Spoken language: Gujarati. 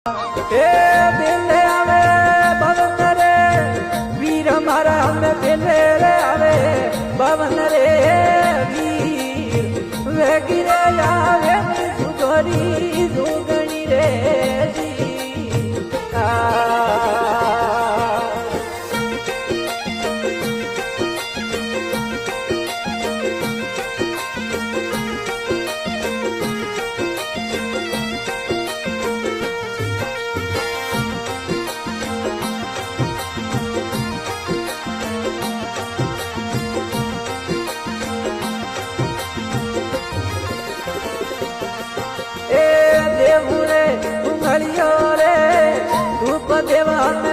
એ બેલે આવે ભવન રે વીર મારા અમે બેલે રે આવે ભવન રે વીર વેગીરે આવે સુગરી સુગણી રે દેવા